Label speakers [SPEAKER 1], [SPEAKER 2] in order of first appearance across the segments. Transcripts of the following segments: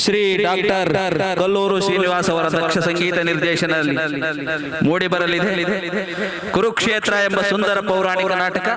[SPEAKER 1] Shri doctor Kallur Srinivas ಅವರ ದಕ್ಷ ಸಂಗೀತ ನಿರ್ದೇಶನದಲ್ಲಿ ಮೂಡಿ ಬರಲಿದೆ ಕುರುಕ್ಷೇತ್ರ ಎಂಬ ಸುಂದರ ಪೌರಾಣಿಕ ನಾಟಕ.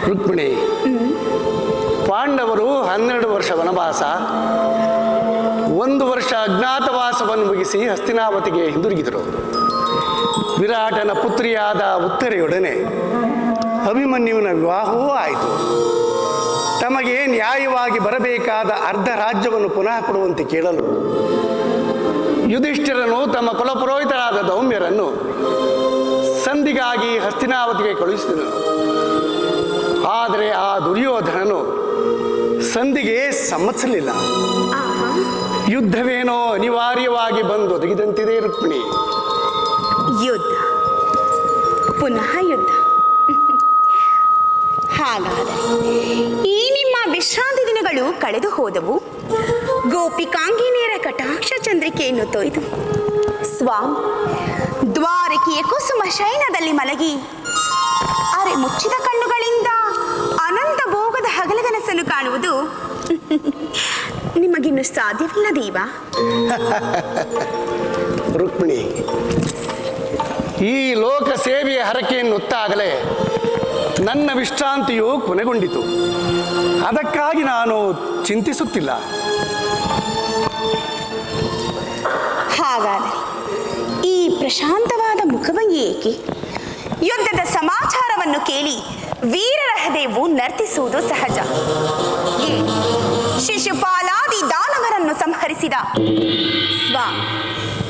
[SPEAKER 2] ರುಕ್ಮಿಣಿ, ಪಾಂಡವರು 12 ವರ್ಷ ವನವಾಸ, 1 ವರ್ಷ ಅಜ್ಞಾತವಾಸವನ್ನು ಮುಗಿಸಿ ಹಸ್ತಿನಾವತಿಗೆ ಹಿಂದಿರುಗಿದರು. ವಿರಾಟನ ಪುತ್ರಿಯಾದ ಉತ್ತರೆಯೊಡನೆ ಅಭಿಮನ್ಯುವಿನ ವಿವಾಹವೂ ಆಯಿತು. ತಮಗೆ ನ್ಯಾಯವಾಗಿ ಬರಬೇಕಾದ ಅರ್ಧ ರಾಜ್ಯವನ್ನು ಪುನಃ ಕೊಡುವಂತೆ ಕೇಳಲು ಯುಧಿಷ್ಠಿರನು ತಮ್ಮ ಕುಲಪುರೋಹಿತರಾದ ದೌಮ್ಯರನ್ನು ಸಂಧಿಗಾಗಿ ಹಸ್ತಿನಾವತಿಗೆ ಕಳುಹಿಸಿದನು. ಆದರೆ ಆ ದುರ್ಯೋಧನನು ಸಂಧಿಗೆ ಸಮ್ಮತಿಸಲಿಲ್ಲ. ಯುದ್ಧವೇನೋ ಅನಿವಾರ್ಯವಾಗಿ ಬಂದು ಒದಗಿದಂತಿದೆ ರುಕ್ಮಿಣಿ.
[SPEAKER 3] ಯುದ್ಧ, ಪುನಃ ಯುದ್ಧ. ಹಾಗಾದರೆ ಈ ನಿಮ್ಮ ವಿಶ್ರಾಂತಿ ದಿನಗಳು ಕಳೆದು ಹೋದವು. ಗೋಪಿಕಾಂಗಿನಿಯರ ಕಟಾಕ್ಷ ಚಂದ್ರಿಕೆಯನ್ನು ತೊಯ್ದು ಸ್ವಾಮಿ ದ್ವಾರಕೆಯ ಕುಸುಮ ಶಯನದಲ್ಲಿ ಮಲಗಿ ಅರೆ ಮುಚ್ಚಿದ ಕಣ್ಣುಗಳಿಂದ ಅನಂತ ಭೋಗದ ಹಗಲಗನಸನ್ನು ಕಾಣುವುದು ನಿಮಗಿನ್ನು ಸಾಧ್ಯವಿಲ್ಲ ದೇವ.
[SPEAKER 2] ರುಕ್ಮಿಣಿ, ಈ ಲೋಕ ಸೇವೆಯ ಹರಕೆಯನ್ನುತ್ತಾಗಲೇ ನನ್ನ ವಿಶ್ರಾಂತಿಯು ಕೊನೆಗೊಂಡಿತು. ಅದಕ್ಕಾಗಿ ನಾನು ಚಿಂತಿಸುತ್ತಿಲ್ಲ.
[SPEAKER 3] ಹಾಗಾದರೆ ಈ ಪ್ರಶಾಂತವಾದ ಮುಖಭಂಗಿ ಏಕೆ? ಯುದ್ಧದ ಸಮಾಚಾರವನ್ನು ಕೇಳಿ ವೀರರಹದೇವು ನರ್ತಿಸುವುದು ಸಹಜ. ಶಿಶುಪಾಲಾದಿ ದಾನವರನ್ನು ಸಂಹರಿಸಿದ ಸ್ವಾಮಿ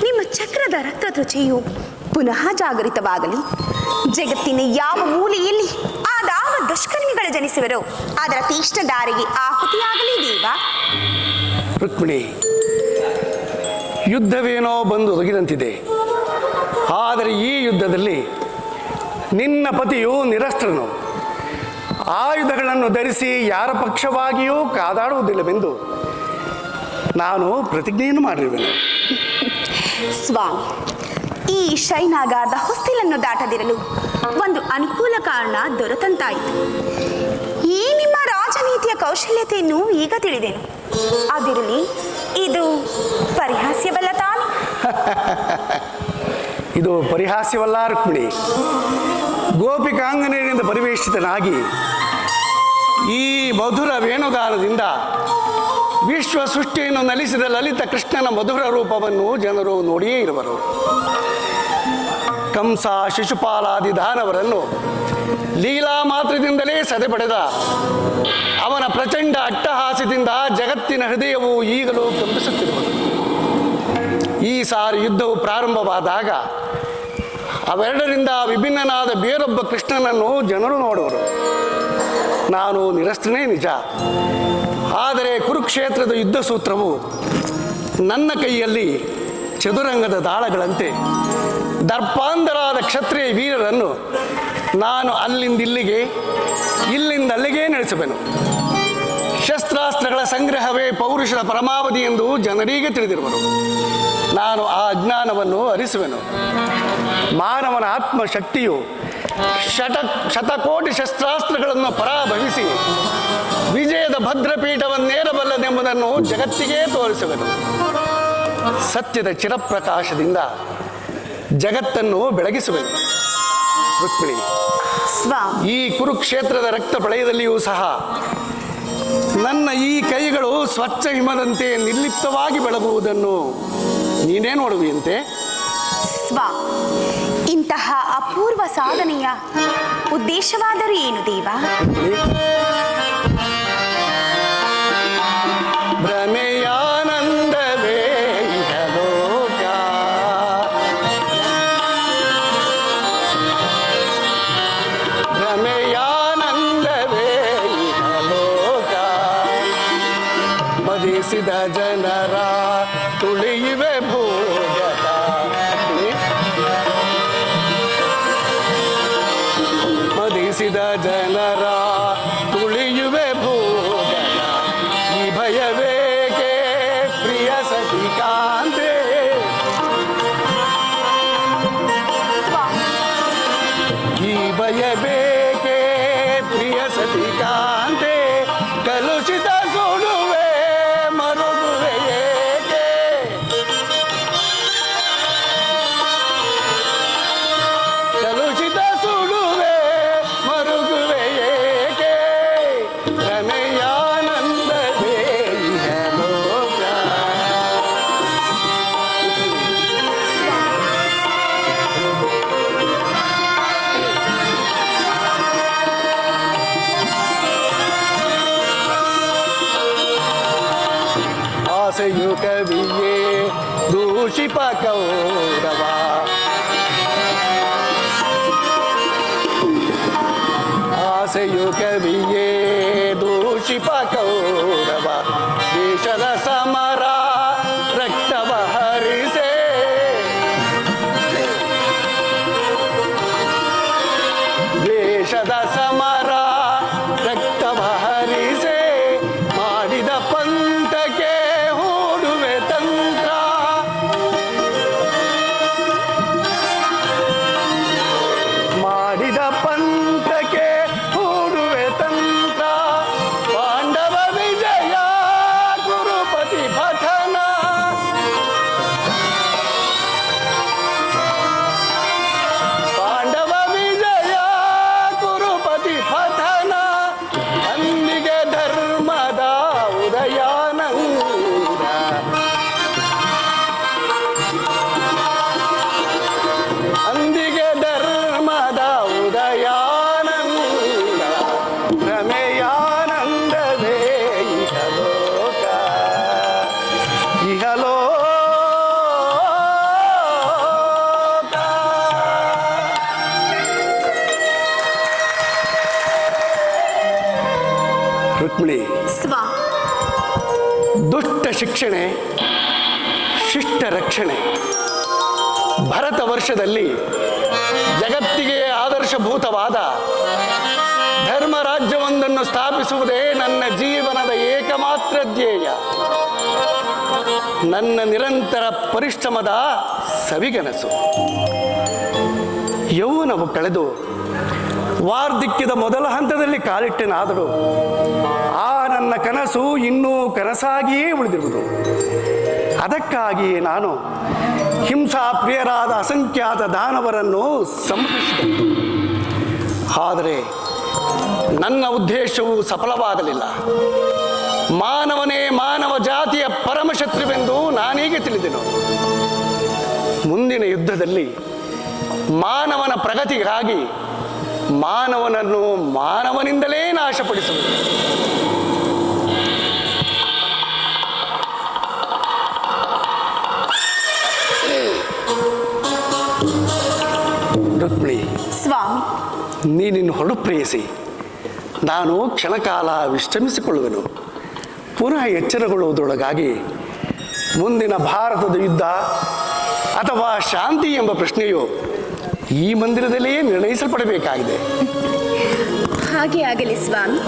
[SPEAKER 3] ನಿಮ್ಮ ಚಕ್ರದ ರಕ್ತತ್ವಚೆಯು ಪುನಃ ಜಾಗರಿತವಾಗಲಿ. ಜಗತ್ತಿನ ಯಾವ ಮೂಲೆಯಲ್ಲಿ ಆದಾವ ದುಷ್ಕರ್ಮಿಗಳು ಜನಿಸುವರೋ ಅದರ ತೀಕ್ಷ್ಣ ದಾರಿಗೆ ಆಹುತಿಯಾಗಲಿ ದೇವ.
[SPEAKER 2] ರುಕ್ಮಿಣಿ, ಯುದ್ಧವೇನೋ ಬಂದು ಒದಗಿದಂತಿದೆ. ಆದರೆ ಈ ಯುದ್ಧದಲ್ಲಿ ನಿನ್ನ ಪತಿಯು ನಿರಸ್ತ್ರನು. ಆಯುಧಗಳನ್ನು ಧರಿಸಿ ಯಾರ ಪಕ್ಷವಾಗಿಯೂ ಕಾದಾಡುವುದಿಲ್ಲವೆಂದು ನಾನು ಪ್ರತಿಜ್ಞೆಯನ್ನು ಮಾಡಿರುವೆನು.
[SPEAKER 3] ಸ್ವಾಮಿ, ಈ ಶೈನಾಗಾರದ ಹೊಸ್ತಿಲನ್ನು ದಾಟದಿರಲು ಒಂದು ಅನುಕೂಲ ಕಾರಣ ದೊರೆತಂತಾಯಿತು. ಈ ನಿಮ್ಮ ರಾಜನೀತಿಯ ಕೌಶಲ್ಯತೆಯನ್ನು ಈಗ ತಿಳಿದೆನು. ಅದಿರಲಿ, ಇದು ಪರಿಹಾಸ್ಯವಲ್ಲ ತಾನೆ?
[SPEAKER 2] ಇದು ಪರಿಹಾಸ್ಯವಲ್ಲ ರುಕ್ಮಿಣಿ. ಗೋಪಿಕಾಂಗನೆಯಿಂದ ಪರಿವೇಷಿತನಾಗಿ ಈ ಮಧುರ ವೇಣುಗಾನದಿಂದ ವಿಶ್ವ ಸೃಷ್ಟಿಯನ್ನು ನಲಿಸಿದ ಲಲಿತ ಕೃಷ್ಣನ ಮಧುರ ರೂಪವನ್ನು ಜನರು ನೋಡಿಯೇ ಇರುವರು. ಕಂಸ, ಶಿಶುಪಾಲಾದಿ ದಾನವರನ್ನು ಲೀಲಾ ಮಾತ್ರದಿಂದಲೇ ಸದೆ ಪಡೆದ ಅವನ ಪ್ರಚಂಡ ಅಟ್ಟಹಾಸ್ಯದಿಂದ ಜಗತ್ತಿನ ಹೃದಯವು ಈಗಲೂ ಕಂಪಿಸುತ್ತಿರುವುದು. ಈ ಸಾರಿ ಯುದ್ಧವು ಪ್ರಾರಂಭವಾದಾಗ ಅವೆರಡರಿಂದ ವಿಭಿನ್ನನಾದ ಬೇರೊಬ್ಬ ಕೃಷ್ಣನನ್ನು ಜನರು ನೋಡುವರು. ನಾನು ನಿರಸ್ತ್ರನೇ ನಿಜ. ಆದರೆ ಕುರುಕ್ಷೇತ್ರದ ಯುದ್ಧ ಸೂತ್ರವು ನನ್ನ ಕೈಯಲ್ಲಿ ಚದುರಂಗದ ದಾಳಗಳಂತೆ ದರ್ಪಾಂಧರಾದ ಕ್ಷತ್ರಿಯ ವೀರರನ್ನು ನಾನು ಅಲ್ಲಿಂದಿಲ್ಲಿಗೆ ಇಲ್ಲಿಂದ ಅಲ್ಲಿಗೆ ನಡೆಸುವೆನು. ಶಸ್ತ್ರಾಸ್ತ್ರಗಳ ಸಂಗ್ರಹವೇ ಪೌರುಷದ ಪರಮಾವಧಿ ಎಂದು ಜನರಿಗೆ ತಿಳಿದಿರುವರು. ನಾನು ಆ ಅಜ್ಞಾನವನ್ನು ಅರಿಸುವೆನು. ಮಾನವನ ಆತ್ಮಶಕ್ತಿಯು ಶತಕೋಟಿ ಶಸ್ತ್ರಾಸ್ತ್ರಗಳನ್ನು ಪರಾಭವಿಸಿ ವಿಜಯದ ಭದ್ರಪೀಠವನ್ನೇರಬಲ್ಲದೆಂಬುದನ್ನು ಜಗತ್ತಿಗೇ ತೋರಿಸುವೆನು. ಸತ್ಯದ ಚಿರಪ್ರಕಾಶದಿಂದ ಜಗತ್ತನ್ನು ಬೆಳಗಿಸುವೆನು. ರುಕ್ಮಿಣಿ, ಈ ಕುರುಕ್ಷೇತ್ರದ ರಕ್ತ ಪ್ರಳಯದಲ್ಲಿಯೂ ಸಹ ನನ್ನ ಈ ಕೈಗಳು ಸ್ವಚ್ಛ ಹಿಮದಂತೆ ನಿರ್ಲಿಪ್ತವಾಗಿ ಬೆಳಗುವುದನ್ನು ನೀನೇ ನೋಡುವಿಯಂತೆ.
[SPEAKER 3] ಇಂತಹ ಅಪೂರ್ವ ಸಾಧನೆಯ ಉದ್ದೇಶವಾದರೂ ಏನು ದೇವ?
[SPEAKER 2] ಭ್ರಮೆಯಾನಂದವೇ ಇಹಲೋಕ, ಭ್ರಮೆಯಾನಂದವೇ ಇಹಲೋಕ, ಮದಿಸಿದ ಜನರ ತುಳಿಯುವೆ ಭೂಗತ. ಮದಿಸಿದ ಜನರ ತುಳಿಯುವೆ ಭೂಗತ, ಈ ಭಯವೇಕೆ ಪ್ರಿಯ ಸತಿ ಕಾಂತೆ? ಈ ಭಯವೇಕೆ ಪ್ರಿಯ ಸತಿ ಕಾಂತೆ? ಕಲುಷಿತ ಸುಡುವೆ ಮರುಗುವೆ ಏಕೆ? ಕಲುಷಿತ ಸುಡುವೆ ಮರುಗುವೆ ಏಕೆ? ರಮೆಯಾನಂದವೇ ಇಹಲೋಕ. ಆಸೆಯು ಕವಿಯೇ ದೂಷಿಪ ಕೌರವ. ಆಸೆಯು ಕವಿಯೇ ದೂಷಿಪ ಕೌರವ. ದೇಶದ ಸಮರ ರಕ್ತವ ಹರಿಸೆ. ದೇಶದ ಸಮರ ರಕ್ತವ ಹರಿಸೆ. ಮಾಡಿದ ಪಂಥಕ್ಕೆ ಹೂಡುವೆ ತಂತ್ರ. ಮಾಡಿದ ಪಂಥಕ್ಕೆ ಹೂಡುವೆ ತಂತ್ರ. ಪಾಂಡವ ವಿಜಯ ಗುರುಪತಿ ಪಠನ. ಪಾಂಡವ ವಿಜಯ ಗುರುಪತಿ ಪಠನ. ಅಂದಿಗೆ ಧರ್ಮದ ಉದಯಾನಂದ. ಅಂದಿಗೆ ಧರ್ಮದ ಉದಯಾನಂದ. ರಮೆಯಾನಂದವೇ ಇಹಲೋಕ. ಇಹಲೋಕ. ರುಕ್ಮಿಣಿ,
[SPEAKER 3] ಸ್ವಾ
[SPEAKER 2] ದುಷ್ಟ ಶಿಕ್ಷಣೆ ಶಿಷ್ಟ ರಕ್ಷಣೆ. ಭರತ ವರ್ಷದಲ್ಲಿ ಜಗತ್ತಿಗೆ ಆದರ್ಶಭೂತವಾದ ಧರ್ಮ ರಾಜ್ಯವೊಂದನ್ನು ಸ್ಥಾಪಿಸುವುದೇ ನನ್ನ ಜೀವನದ ಏಕಮಾತ್ರ ಧ್ಯೇಯ. ನನ್ನ ನಿರಂತರ ಪರಿಶ್ರಮದ ಸವಿಗನಸು. ಯೌವನವು ಕಳೆದು ವಾರ್ಧಕ್ಯದ ಮೊದಲ ಹಂತದಲ್ಲಿ ಕಾಲಿಟ್ಟೆನಾದರೂ ಆ ನನ್ನ ಕನಸು ಇನ್ನೂ ಕನಸಾಗಿಯೇ ಉಳಿದಿರುವುದು. ಅದಕ್ಕಾಗಿಯೇ ನಾನು ಹಿಂಸಾ ಪ್ರಿಯರಾದ ಅಸಂಖ್ಯಾತ ದಾನವರನ್ನು ಸಂಹರಿಸಿದೆ. ಆದರೆ ನನ್ನ ಉದ್ದೇಶವು ಸಫಲವಾಗಲಿಲ್ಲ. ಮಾನವನೇ ಮಾನವ ಜಾತಿಯ ಪರಮಶತ್ರುವೆಂದು ನಾನೀಗ ತಿಳಿದೆನು. ಮುಂದಿನ ಯುದ್ಧದಲ್ಲಿ ಮಾನವನ ಪ್ರಗತಿಗಾಗಿ ಮಾನವನನ್ನು ಮಾನವನಿಂದಲೇ ನಾಶಪಡಿಸುವುದು. ರುಕ್ಮಿಣಿ,
[SPEAKER 3] ಸ್ವಾಮಿ,
[SPEAKER 2] ನೀನಿನ್ನು ಹೊರಡು ಪ್ರೇಯಸಿ. ನಾನು ಕ್ಷಣಕಾಲ ವಿಶ್ರಮಿಸಿಕೊಳ್ಳುವೆನು. ಪುನಃ ಎಚ್ಚರಗೊಳ್ಳುವುದರೊಳಗಾಗಿ ಮುಂದಿನ ಭಾರತದ ಯುದ್ಧ ಅಥವಾ ಶಾಂತಿ ಎಂಬ ಪ್ರಶ್ನೆಯು ಈ ಮಂದಿರದಲ್ಲಿಯೇ ನಿರ್ಣಯಿಸಲ್ಪಡಬೇಕಾಗಿದೆ.
[SPEAKER 3] ಹಾಗೆ ಆಗಲಿ ಸ್ವಾಮಿ.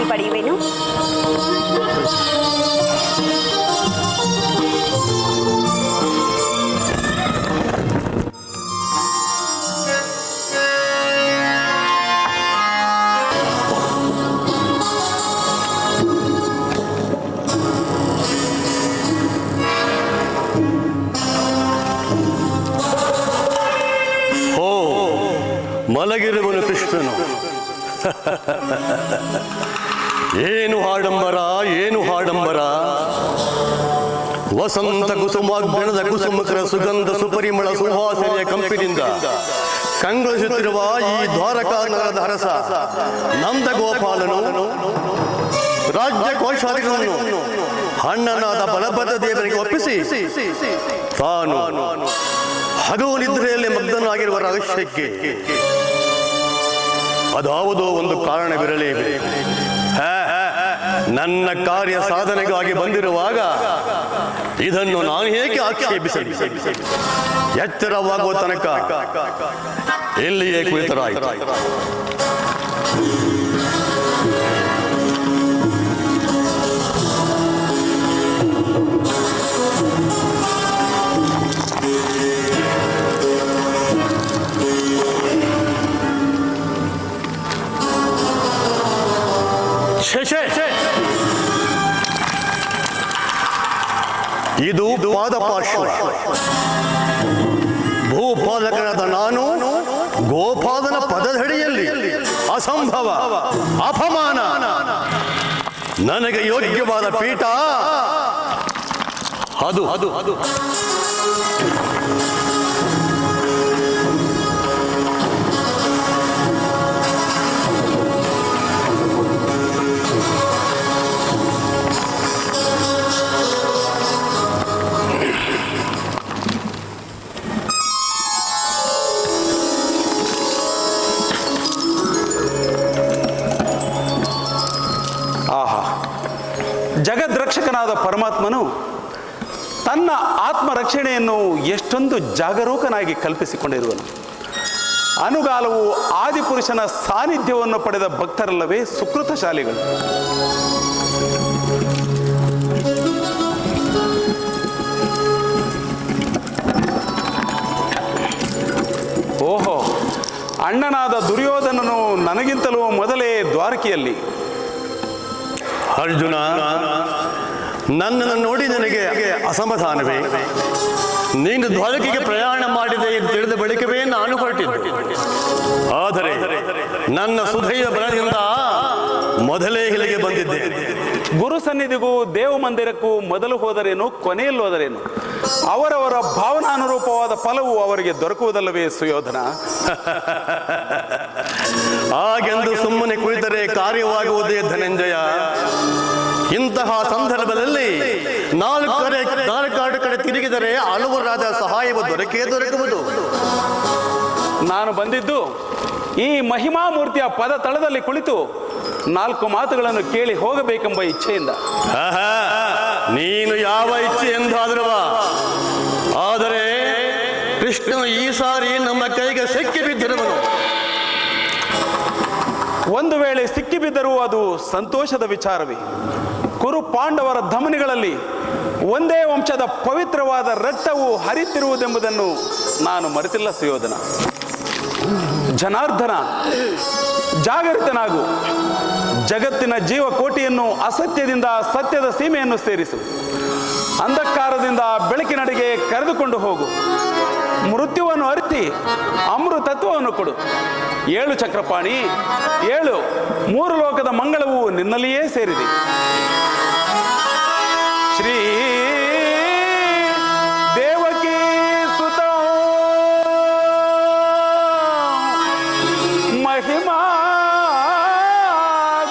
[SPEAKER 3] ಆಜ್ಞೆ ಪಡೆಯುವೆನು.
[SPEAKER 4] ಮಲಗಿರುವನು ಕೃಷ್ಣನು. ಏನು ಹಾಡಂಬರ, ಏನು ಹಾಡಂಬರ. ವಸಂತ ಕುಸುಮಾಗ್ರಣದ ಕುಸುಮಕರ ಸುಗಂಧ ಸುಪರಿಮಳ ಸುವಾಸನೆಯ ಕಂಪಿನಿಂದ ಕಂಗೊಳಿಸುತ್ತಿರುವ ಈ ದ್ವಾರಕಾ ನಗರದ ಅರಸ ನಂದ ಗೋಪಾಲನು ರಾಜ್ಯ ಕೋಶಾಧಿಗಳನ್ನು ಅಣ್ಣನಾದ ಬಲಭದ್ರ ದೇವರಿಗೆ ಒಪ್ಪಿಸಿ ತಾನು ಹಗವು ನಿದ್ರೆಯಲ್ಲಿ ಮಗ್ನನಾಗಿರುವ ರಹಸ್ಯಕ್ಕೆ ಅದಾವುದೋ ಒಂದು ಕಾರಣವಿರಲೇಬೇಕು. ನನ್ನ ಕಾರ್ಯ ಸಾಧನೆಗಾಗಿ ಬಂದಿರುವಾಗ ಇದನ್ನು ನಾನು ಹೇಗೆ ಆಕ್ಷೇಪಿಸಲಿ? ಎಚ್ಚರವಾಗುವ ತನಕ ಇಲ್ಲಿಯೇ ಕುಳಿತರಾಯಿತು. ಇದು ಪಾದಪಾರ್ಶ್ವ. ಭೂಪಾಲಕನಾದ ನಾನು ಗೋಪಾಲನ ಪದದಡಿಯಲ್ಲಿ ಅಸಂಭವ, ಅಪಮಾನ. ನನಗೆ ಯೋಗ್ಯವಾದ ಪೀಠ ಅದು ಅದು ಅದು
[SPEAKER 5] ಜಗದ್ರಕ್ಷಕನಾದ ಪರಮಾತ್ಮನು ತನ್ನ ಆತ್ಮರಕ್ಷಣೆಯನ್ನು ಎಷ್ಟೊಂದು ಜಾಗರೂಕನಾಗಿ ಕಲ್ಪಿಸಿಕೊಂಡಿರುವನು. ಅನುಗಾಲವು ಆದಿಪುರುಷನ ಸಾನ್ನಿಧ್ಯವನ್ನು ಪಡೆದ ಭಕ್ತರಲ್ಲವೇ ಸುಕೃತಶಾಲಿಗಳು. ಓಹೋ, ಅಣ್ಣನಾದ ದುರ್ಯೋಧನನು ನನಗಿಂತಲೂ ಮೊದಲೇ ದ್ವಾರಕೆಯಲ್ಲಿ.
[SPEAKER 4] ಅರ್ಜುನ, ನನ್ನನ್ನು ನೋಡಿ ನನಗೆ ಅಸಮಾಧಾನವೇ? ನೀನು ದ್ವಾರಕೆಗೆ ಪ್ರಯಾಣ ಮಾಡಿದೆ ಎಂದು ತಿಳಿದ ಬಳಿಕವೇ ನಾನು ಹೊರಟಿದ್ದೆ. ಆದರೆ ನನ್ನ ಸುಧೈವ ಬಲದಿಂದ ಮೊದಲೇ ಇಲ್ಲಿಗೆ ಬಂದಿದ್ದೆ.
[SPEAKER 5] ಗುರು ಸನ್ನಿಧಿಗೂ ದೇವ ಮಂದಿರಕ್ಕೂ ಮೊದಲು ಹೋದರೇನು, ಕೊನೆಯಲ್ಲಿ ಹೋದರೇನು, ಅವರವರ ಭಾವನಾನುರೂಪವಾದ ಫಲವು ಅವರಿಗೆ ದೊರಕುವುದಲ್ಲವೇ ಸುಯೋಧನ?
[SPEAKER 4] ಹಾಗೆಂದು ಸುಮ್ಮನೆ ಕುಳಿತರೆ ಕಾರ್ಯವಾಗುವುದೇ ಧನಂಜಯ. ಇಂತಹ ಸಂದರ್ಭದಲ್ಲಿ ನಾಲ್ಕಾಡು ಕಡೆ ತಿರುಗಿದರೆ ಹಲವರಾದ ಸಹಾಯವು ದೊರಕುವುದು.
[SPEAKER 5] ನಾನು ಬಂದಿದ್ದು ಈ ಮಹಿಮಾ ಮೂರ್ತಿಯ ಪದ ತಳದಲ್ಲಿ ಕುಳಿತು 4 ಮಾತುಗಳನ್ನು ಕೇಳಿ ಹೋಗಬೇಕೆಂಬ ಇಚ್ಛೆಯಿಂದ.
[SPEAKER 4] ನೀನು ಯಾವ ಇಚ್ಛೆ ಎಂದಾದರೂ, ಆದರೆ ಕೃಷ್ಣನು ಈ ಸಾರಿ ನಮ್ಮ ಕೈಗೆ ಸಿಕ್ಕಿ ಬಿದ್ದಿರುವನು.
[SPEAKER 5] ಒಂದು ವೇಳೆ ಸಿಕ್ಕಿಬಿದ್ದರೂ ಅದು ಸಂತೋಷದ ವಿಚಾರವೇ. ಕುರು ಪಾಂಡವರ ಧಮನಿಗಳಲ್ಲಿ ಒಂದೇ ವಂಶದ ಪವಿತ್ರವಾದ ರಕ್ತವು ಹರಿತಿರುವುದೆಂಬುದನ್ನು ನಾನು ಮರೆತಿಲ್ಲ ಸುಯೋಧನ. ಜನಾರ್ದನ, ಜಾಗರಿತನಾಗು. ಜಗತ್ತಿನ ಜೀವಕೋಟಿಯನ್ನು ಅಸತ್ಯದಿಂದ ಸತ್ಯದ ಸೀಮೆಯನ್ನು ಸೇರಿಸು. ಅಂಧಕಾರದಿಂದ ಬೆಳಕಿನಡೆಗೆ ಕರೆದುಕೊಂಡು ಹೋಗು. ಮೃತ್ಯುವನ್ನು ಅರಿತಿ ಅಮೃತತ್ವವನ್ನು ಕೊಡು. 7 ಚಕ್ರಪಾಣಿ, 7 3 ಲೋಕದ ಮಂಗಳವು ನಿನ್ನಲ್ಲಿಯೇ ಸೇರಿದೆ. ಶ್ರೀ ದೇವಕಿ ಸುತ ಮಹಿಮಾ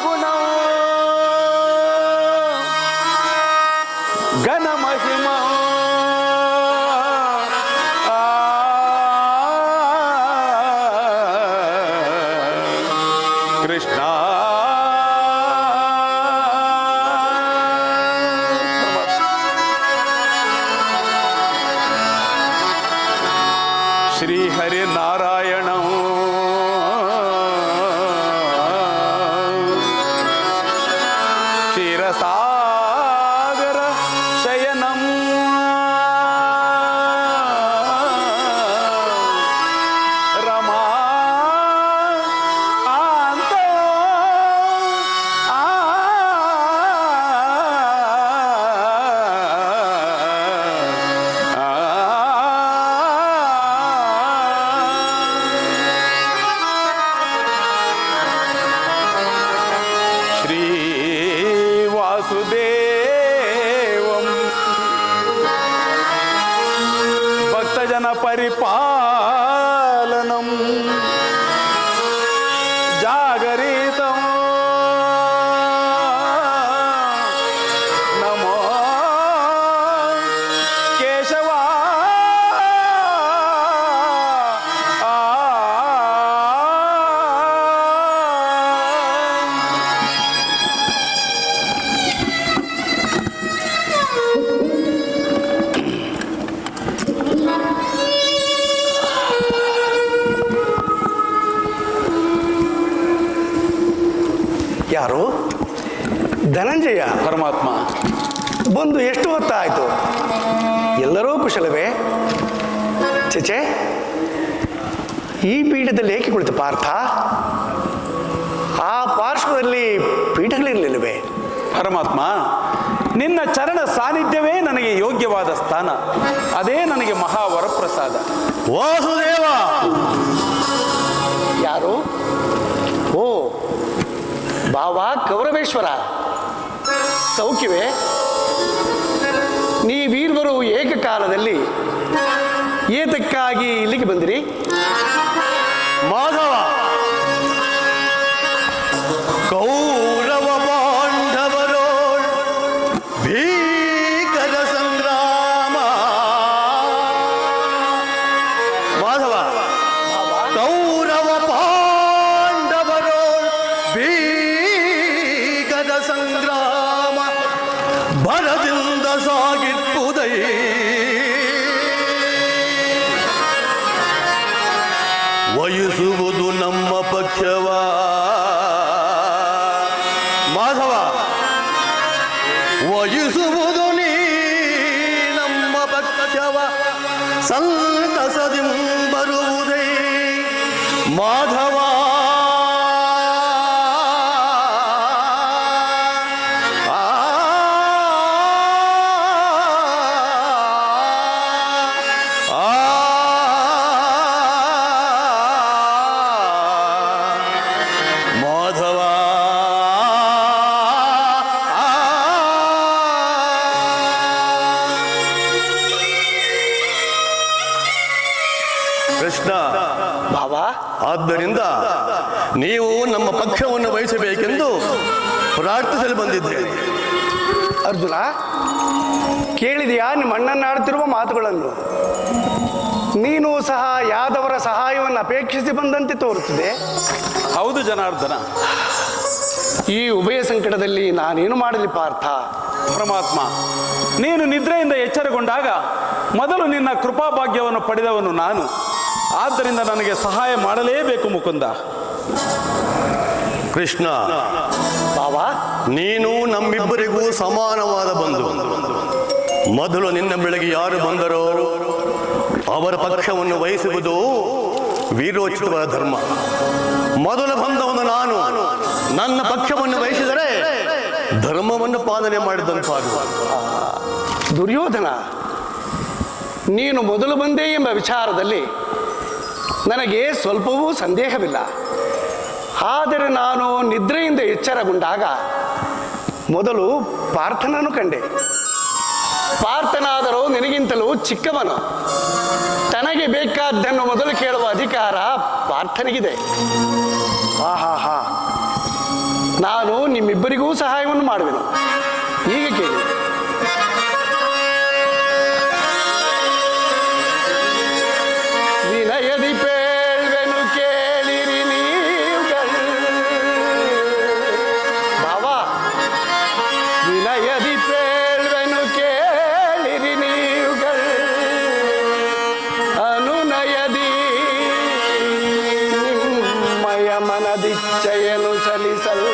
[SPEAKER 5] ಗುಣ ಘನ ಮಹಿಮಾ ಕೃಷ್ಣ. ಶ್ರೀ ಹರಿ ನಾರಾಯಣ ಪಾಲನಂ ಜಾಗರಿತಂ ನಮೋ ಕೇಶವ
[SPEAKER 2] ಯಾರು? ಧನಂಜಯ
[SPEAKER 5] ಪರಮಾತ್ಮ.
[SPEAKER 2] ಬಂದು ಎಷ್ಟು ಹೊತ್ತಾಯಿತು? ಎಲ್ಲರೂ ಕುಶಲವೇ? ಚಚೆ, ಈ ಪೀಠದಲ್ಲಿ ಏಕೆ ಕುಳಿತು ಪಾರ್ಥ? ಆ ಪಾರ್ಶ್ವದಲ್ಲಿ ಪೀಠಗಳಿರಲಿಲ್ಲವೇ?
[SPEAKER 5] ಪರಮಾತ್ಮ, ನಿನ್ನ ಚರಣ ಸಾನ್ನಿಧ್ಯವೇ ನನಗೆ ಯೋಗ್ಯವಾದ ಸ್ಥಾನ. ಅದೇ ನನಗೆ ಮಹಾವರಪ್ರಸಾದ.
[SPEAKER 4] ವಾಸುದೇವ.
[SPEAKER 2] ಯಾರು? ಓ, ಭಾವ ಕೌರವೇಶ್ವರ, ಸೌಖ್ಯವೇ? ನೀವೀರ್ವರು ಏಕಕಾಲದಲ್ಲಿ ಏತಕ್ಕಾಗಿ ಇಲ್ಲಿಗೆ ಬಂದಿರಿ?
[SPEAKER 4] ಮಾಧವ, ಕೌರವ ಪಾಂಡವರು ಭೀಕರ ಸಂಗ್ರಾಮ. ಮಾಧವ, ಕೌರವ ಪಾಂಡವರು ಭೀಕರ ಸಂಗ್ರಾಮ ಭರದಿಂದ ಸಾಗಿಪ್ಪುದೈ. ವಹಿಸುವುದು ನಮ್ಮ ಪಕ್ಷವ. ಮಾಧವ, ವಹಿಸುವುದು ನೀ ನಮ್ಮ ಪಕ್ಷವ. ಸಂತಸದಿ ಬರುವುದೇ ಮಾಧವ. ಮಾಧವ. ಕೃಷ್ಣ,
[SPEAKER 2] ಭಾವ,
[SPEAKER 4] ಆದ್ದರಿಂದ ನೀವು ನಮ್ಮ ಪಕ್ಷವನ್ನು ವಹಿಸಬೇಕೆಂದು ಪ್ರಾರ್ಥಿಸಲು ಬಂದಿದ್ದೆ.
[SPEAKER 2] ಅರ್ಜುನ, ಕೇಳಿದೆಯಾ ನಿಮ್ಮ ಅಣ್ಣನಾಡುತ್ತಿರುವ ಮಾತುಗಳನ್ನು? ನೀನು ಸಹ ಯಾದವರ ಸಹಾಯವನ್ನು ಅಪೇಕ್ಷಿಸಿ ಬಂದಂತೆ ತೋರುತ್ತದೆ.
[SPEAKER 5] ಹೌದು ಜನಾರ್ದನ.
[SPEAKER 2] ಈ ಉಭಯ ಸಂಕಟದಲ್ಲಿ ನಾನೇನು ಮಾಡಲಿ ಪಾರ್ಥ?
[SPEAKER 5] ಪರಮಾತ್ಮ, ನೀನು ನಿದ್ರೆಯಿಂದ ಎಚ್ಚರಗೊಂಡಾಗ ಮೊದಲು ನಿನ್ನ ಕೃಪಾಭಾಗ್ಯವನ್ನು ಪಡೆದವನು ನಾನು. ಆದ್ದರಿಂದ ನನಗೆ ಸಹಾಯ ಮಾಡಲೇಬೇಕು ಮುಕುಂದ.
[SPEAKER 4] ಕೃಷ್ಣ,
[SPEAKER 2] ಭಾವ,
[SPEAKER 4] ನೀನು ನಮ್ಮಿಬ್ಬರಿಗೂ ಸಮಾನವಾದ ಬಂಧು. ಮೊದಲು ನಿನ್ನ ಬೆಳಗ್ಗೆ ಯಾರು ಬಂದರೋ ಅವರ ಪಕ್ಷವನ್ನು ವಹಿಸುವುದು ವೀರೋಚಿತವಾದ ಧರ್ಮ. ಮೊದಲು ಬಂದವನು ನಾನು. ನನ್ನ ಪಕ್ಷವನ್ನು ವಹಿಸಿದರೆ ಧರ್ಮವನ್ನು ಪಾಲನೆ ಮಾಡಿದಂತಾಗುವ.
[SPEAKER 2] ದುರ್ಯೋಧನ, ನೀನು ಮೊದಲು ಬಂದೆ ಎಂಬ ವಿಚಾರದಲ್ಲಿ ನನಗೆ ಸ್ವಲ್ಪವೂ ಸಂದೇಹವಿಲ್ಲ. ಆದರೆ ನಾನು ನಿದ್ರೆಯಿಂದ ಎಚ್ಚರಗೊಂಡಾಗ ಮೊದಲು ಪಾರ್ಥನನ್ನು ಕಂಡೆ. ಪಾರ್ಥನಾದರೂ ನಿನಗಿಂತಲೂ ಚಿಕ್ಕವನು. ತನಗೆ ಬೇಕಾದ್ದನ್ನು ಮೊದಲು ಕೇಳುವ ಅಧಿಕಾರ ಪಾರ್ಥನಿಗಿದೆ. ಆಹಾ, ನಾನು ನಿಮ್ಮಿಬ್ಬರಿಗೂ ಸಹಾಯವನ್ನು ಮಾಡುವೆನು. ಈಗ ಕೇಳಿ. ವಿನಯದಿ ಪೇಳ್ವೆನು ಕೇಳಿರಿ ನೀವುಗಳು. ಭಾವ, ವಿನಯದಿ ಪೇಳ್ವೆನು ಕೇಳಿರಿ ನೀವುಗಳು. ಅನುನಯದಿ ನಿಮ್ಮಯ ಮನದಿಚ್ಛೆಯನ್ನು ಸಲ್ಲಿಸಲು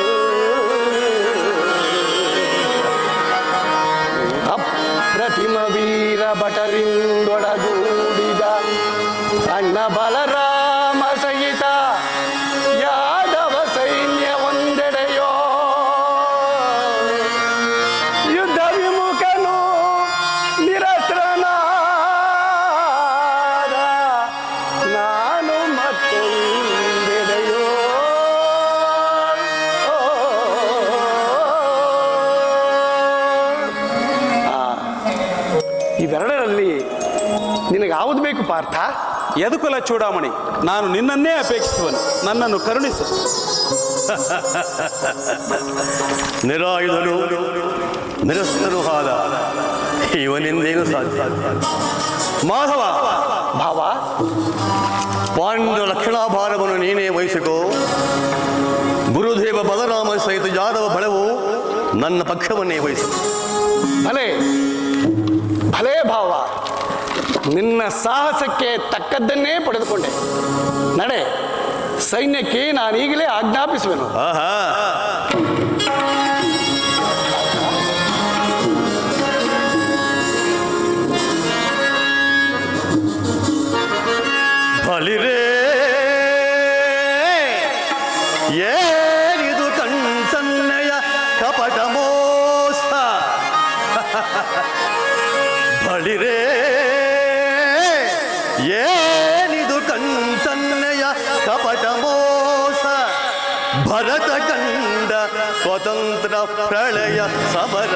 [SPEAKER 2] ಅಪ್ರತಿಮ ವೀರ ಭಟರಿಂದೊಡಗೂಡಿದ ಅಣ್ಣ ಬಲರಾಮ ಸಹಿತ ಯಾದವ ಸೈನ್ಯ ಒಂದೆಡೆಯೋ. ಯುದ್ಧ ವಿಮುಖನು ನಿರಸ್ತ್ರನಾದ ನಾನು ಮತ್ತೊಂದೆಡೆಯೋ. ಇವೆರಡರಲ್ಲಿ ನಿನಗೆ ಯಾವುದು ಬೇಕು ಪಾರ್ಥ?
[SPEAKER 5] ಯದುಕುಲ ಚೂಡಾಮಣಿ, ನಾನು ನಿನ್ನನ್ನೇ ಅಪೇಕ್ಷಿಸುವನು, ನನ್ನನ್ನು ಕರುಣಿಸು.
[SPEAKER 4] ನಿರಾಯುಧನು ನಿರಸ್ತನು ಆದ ಇವನಿಂದೇನು ಸಾಧ್ಯ? ಮಾಧವ,
[SPEAKER 2] ಭಾವ,
[SPEAKER 4] ಪಾಂಡ ಲಕ್ಷಣಾಭಾರವನ್ನು ನೀನೇ ವಹಿಸಿಕೋ. ಗುರುದೇವ ಬಲರಾಮ ಸಹಿತ ಯಾದವ ಬಲವು ನನ್ನ ಪಕ್ಷವನ್ನೇ ವಹಿಸು.
[SPEAKER 2] ಭಲೆ ಭಲೇ ಭಾವ, ನಿನ್ನ ಸಾಹಸಕ್ಕೆ ತಕ್ಕದ್ದನ್ನೇ ಪಡೆದುಕೊಂಡೆ. ನಡೆ, ಸೈನ್ಯಕ್ಕೆ ನಾನೀಗಲೇ ಆಜ್ಞಾಪಿಸುವೆನು.
[SPEAKER 4] ಆಹಾ, ಬಲಿರೇ ಏನಿದು ಕಣ್ಸನ್ನೆಯ ಕಪಟ ಮೋಸ. ಬಲಿರೇ ಏನಿದು ಕಣ್ಸನ್ನೆಯ ಕಪಟ ಮೋಸ. ಭರತ ಕಂಡ ಸ್ವತಂತ್ರ ಪ್ರಳಯ ಸಮರ.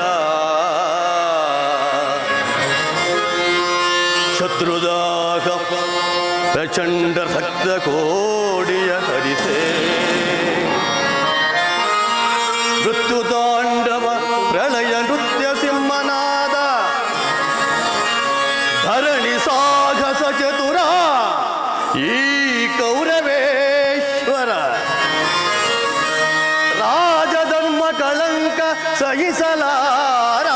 [SPEAKER 4] ಶತ್ರುದಾಗ ಪ್ರಚಂಡ ಭಕ್ತ ಕೋಡಿಯ ಹರಿಸೆ. ಮೃತ್ಯು ತಾಂಡವ ಪ್ರಳಯ ನೃತ್ಯ ಸಿಂಹನಾದ. ಧರಣಿ ಸಾಹಸ ಚತುರ ಈ ಕೌರವೇಶ್ವರ. ರಾಜಧರ್ಮ ಕಳಂಕ ಸಹಿಸಲಾರ.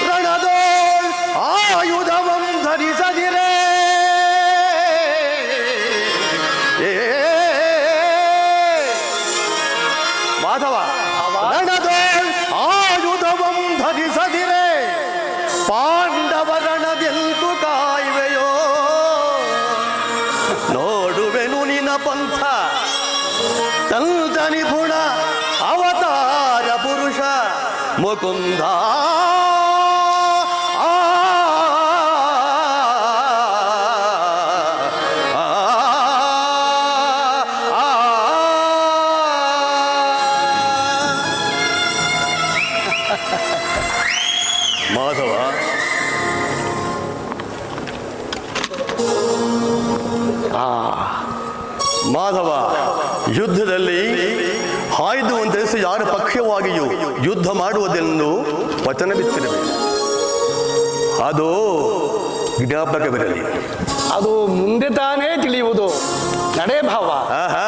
[SPEAKER 4] ರಣದೋಳ್ ಆಯುಧವಂ ಧರಿಸದಿರೇ. ಮಾಧವ, ರಣದೋಳ್ ಆಯುಧವಂ ಧರಿಸದಿರೇ. ಪಾಂಡವರಣದೆಂದು ಕಾಯುವೆಯೋ. ನೋಡುವೆನು ನಿನ ಪಂಥ ತಂತ ನಿಪುಣ ಅವತಾರ ಪುರುಷ ಮುಕುಂದ. ಮಾಧವ, ಮಾಧವ, ಯುದ್ಧದಲ್ಲಿ ಆಯುಧವಂತರಿಸಿ ಯಾರ ಪಕ್ಷವಾಗಿಯೂ ಯುದ್ಧ ಮಾಡುವುದೆಂದು ವಚನ ಬಿತ್ತಿರಬೇಕು. ಅದು ಜ್ಞಾಪಕವಿರಲಿ.
[SPEAKER 2] ಅದು ಮುಂದೆ ತಾನೇ ತಿಳಿಯುವುದು. ನಡೆ ಭಾವ.
[SPEAKER 4] ಆಹಾ,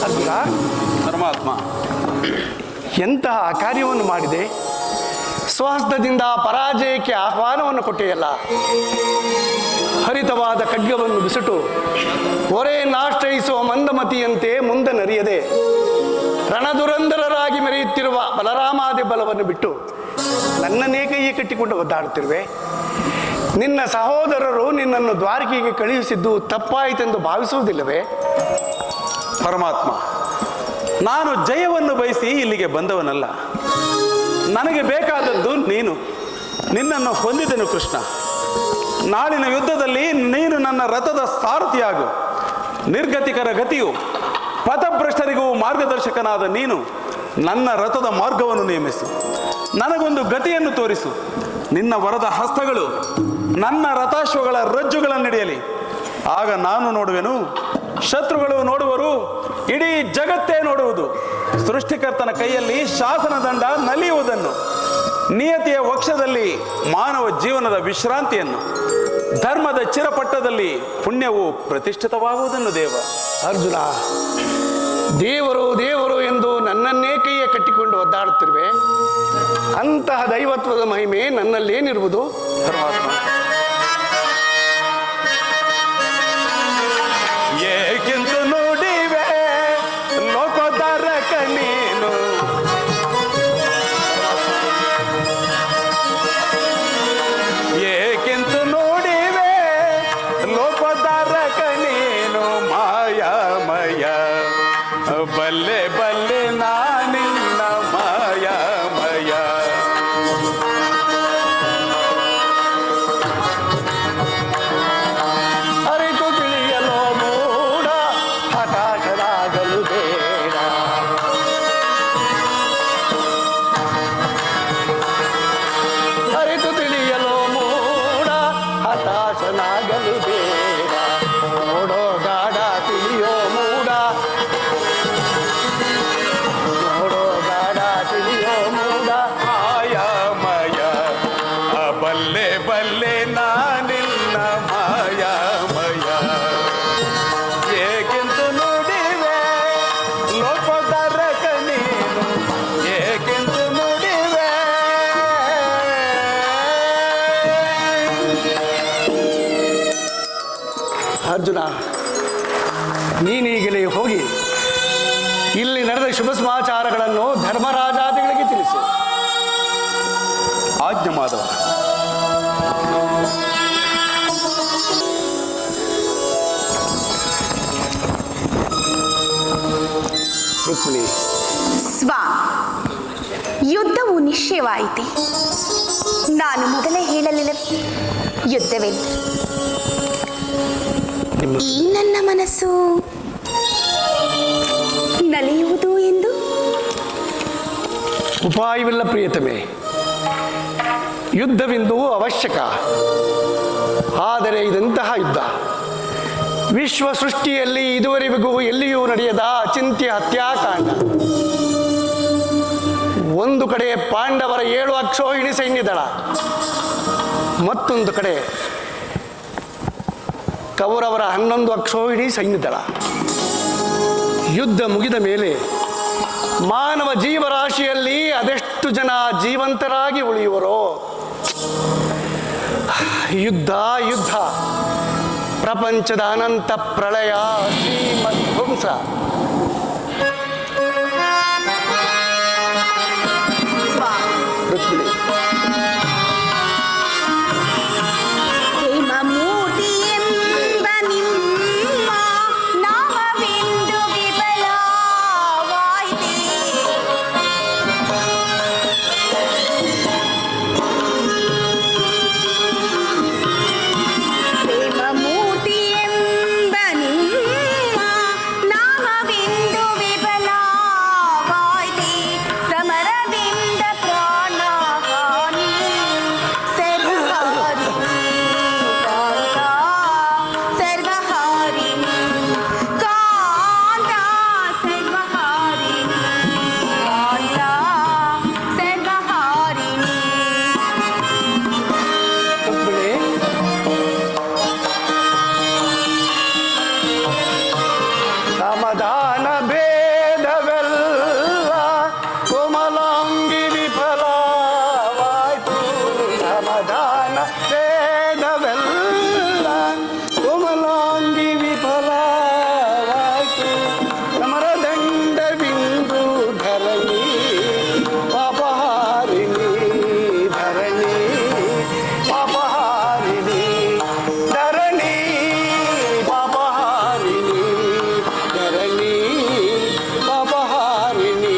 [SPEAKER 2] ಅರ್ಜುನ,
[SPEAKER 5] ಧರ್ಮಾತ್ಮ,
[SPEAKER 2] ಎಂತಹ ಕಾರ್ಯವನ್ನು ಮಾಡಿದೆ. ಸ್ವಹಸ್ತದಿಂದ ಪರಾಜಯಕ್ಕೆ ಆಹ್ವಾನವನ್ನು ಕೊಟ್ಟೆಯಲ್ಲ. ಹರಿತವಾದ ಖಡ್ಗವನ್ನು ಬಿಸುಟು ಹೊರೆಯನ್ನಾಶ್ರಯಿಸುವ ಮಂದಮತಿಯಂತೆ ಮುಂದೆ ನರಿಯದೆ ರಣದುರಂಧರರಾಗಿ ಮೆರೆಯುತ್ತಿರುವ ಬಲರಾಮಾದಿ ಬಲವನ್ನು ಬಿಟ್ಟು ನನ್ನನ್ನೇ ಕೈಗೆ ಕಟ್ಟಿಕೊಂಡು ಒದ್ದಾಡುತ್ತಿರುವೆ. ನಿನ್ನ ಸಹೋದರರು ನಿನ್ನನ್ನು ದ್ವಾರಕೆಗೆ ಕಳುಹಿಸಿದ್ದು ತಪ್ಪಾಯಿತೆಂದು ಭಾವಿಸುವುದಿಲ್ಲವೇ?
[SPEAKER 5] ಪರಮಾತ್ಮ, ನಾನು ಜಯವನ್ನು ಬಯಸಿ ಇಲ್ಲಿಗೆ ಬಂದವನಲ್ಲ. ನನಗೆ ಬೇಕಾದದ್ದು ನೀನು. ನಿನ್ನನ್ನು ಹೊಂದಿದೆನು ಕೃಷ್ಣ. ನಾಳಿನ ಯುದ್ಧದಲ್ಲಿ ನೀನು ನನ್ನ ರಥದ ಸಾರಥಿಯಾಗು. ನಿರ್ಗತಿಕರ ಗತಿಯು ಪಥಭ್ರಷ್ಟರಿಗೂ ಮಾರ್ಗದರ್ಶಕನಾದ ನೀನು ನನ್ನ ರಥದ ಮಾರ್ಗವನ್ನು ನೇಮಿಸು. ನನಗೊಂದು ಗತಿಯನ್ನು ತೋರಿಸು. ನಿನ್ನ ವರದ ಹಸ್ತಗಳು ನನ್ನ ರಥಾಶ್ವಗಳ ರಜ್ಜುಗಳನ್ನಿಡಿಯಲಿ. ಆಗ ನಾನು ನೋಡುವೆನು, ಶತ್ರುಗಳು ನೋಡುವರು, ಇಡೀ ಜಗತ್ತೇ ನೋಡುವುದು. ಸೃಷ್ಟಿಕರ್ತನ ಕೈಯಲ್ಲಿ ಶಾಸನ ದಂಡ ನಲಿಯುವುದನ್ನು, ನಿಯತಿಯ ವಕ್ಷದಲ್ಲಿ ಮಾನವ ಜೀವನದ ವಿಶ್ರಾಂತಿಯನ್ನು, ಧರ್ಮದ ಚಿರಪಟ್ಟದಲ್ಲಿ ಪುಣ್ಯವು ಪ್ರತಿಷ್ಠಿತವಾಗುವುದನ್ನು. ದೇವ
[SPEAKER 2] ಅರ್ಜುನ, ದೇವರು ದೇವರು ಎಂದು ನನ್ನನ್ನೇ ಕೈಯ ಕಟ್ಟಿಕೊಂಡು ಒದ್ದಾಡುತ್ತಿರುವೆ. ಅಂತಹ ದೈವತ್ವದ ಮಹಿಮೆ ನನ್ನಲ್ಲೇನಿರುವುದು?
[SPEAKER 5] ಪರಮಾತ್ಮ, ಏಕೆಂದು ನೋಡಿವೆ ಲೋಕೋದ್ಧಾರಕ ನೀನು. ಏಕೆಂದು ನೋಡಿವೆ ಲೋಕೋದ್ಧಾರಕ ನೀನು. ಮಾಯಾಮಯ ಬಲ್ಲೆ ಬಲ್ಲೆ ನಾನಿನ್ನ ಮಾಯಾಮಯ.
[SPEAKER 2] ಅರ್ಜುನ, ನೀನೀಗಲೇ ಹೋಗಿ ಇಲ್ಲಿ ನಡೆದ ಶುಭ ಸಮಾಚಾರಗಳನ್ನು ಧರ್ಮರಾಜಾದಿಗಳಿಗೆ ತಿಳಿಸು.
[SPEAKER 5] ಆಜ್ಞೆ ಮಾಧವ.
[SPEAKER 2] ರುಕ್ಮಿಣಿ,
[SPEAKER 3] ಸ್ವಾಮಿ, ಯುದ್ಧವು ನಿಶ್ಚಯವಾಯಿತೆ. ನಾನು ಮೊದಲೇ ಹೇಳಲಿಲ್ಲ ಯುದ್ಧವೆಂದು. ಈ ನನ್ನ ಮನಸ್ಸು ನಲಿಯುವುದು ಎಂದು.
[SPEAKER 2] ಉಪಾಯವಿಲ್ಲ ಪ್ರಿಯತಮೆ, ಯುದ್ಧವೆಂದು ಅವಶ್ಯಕ. ಆದರೆ ಇದಂತಹ ಯುದ್ಧ ವಿಶ್ವ ಸೃಷ್ಟಿಯಲ್ಲಿ ಇದುವರೆಗೂ ಎಲ್ಲಿಯೂ ನಡೆಯದ ಅಚಿಂತ್ಯ ಹತ್ಯಾಕಾಂಡ. ಒಂದು ಕಡೆ ಪಾಂಡವರ 7 ಅಕ್ಷೋಹಿಣಿ ಸೈನ್ಯದಳ, ಮತ್ತೊಂದು ಕಡೆ ಕೌರವರ 11 ಅಕ್ಷೋಹಿಣಿ ಸೈನ್ಯದಳ. ಯುದ್ಧ ಮುಗಿದ ಮೇಲೆ ಮಾನವ ಜೀವರಾಶಿಯಲ್ಲಿ ಅದೆಷ್ಟು ಜನ ಜೀವಂತರಾಗಿ ಉಳಿಯುವರೋ. ಯುದ್ಧ ಯುದ್ಧ, ಪ್ರಪಂಚದ ಅನಂತ ಪ್ರಳಯ, ಶ್ರೀಮಧ್ವಂಸ. ರುಕ್ಮಿಣಿ, ಸಮಾಧಾನ ಭೇದವೆಲ್ಲ ಕೋಮಲಾಂಗಿ ವಿಫಲವಾಯಿತು. ಸಮಾಧಾನ ಭೇದವೆಲ್ಲ ಕೋಮಲಾಂಗಿ ವಿಫಲವಾಯಿತು. ಸಮರದಂಡ ಬಿಂದು ಧರಣಿ ಪಾಪಹಾರಿಣಿ, ಧರಣಿ ಪಾಪಹಾರಿಣಿ, ಧರಣಿ ಪಾಪಹಾರಿಣಿ, ಧರಣಿ ಪಾಪಹಾರಿಣಿ.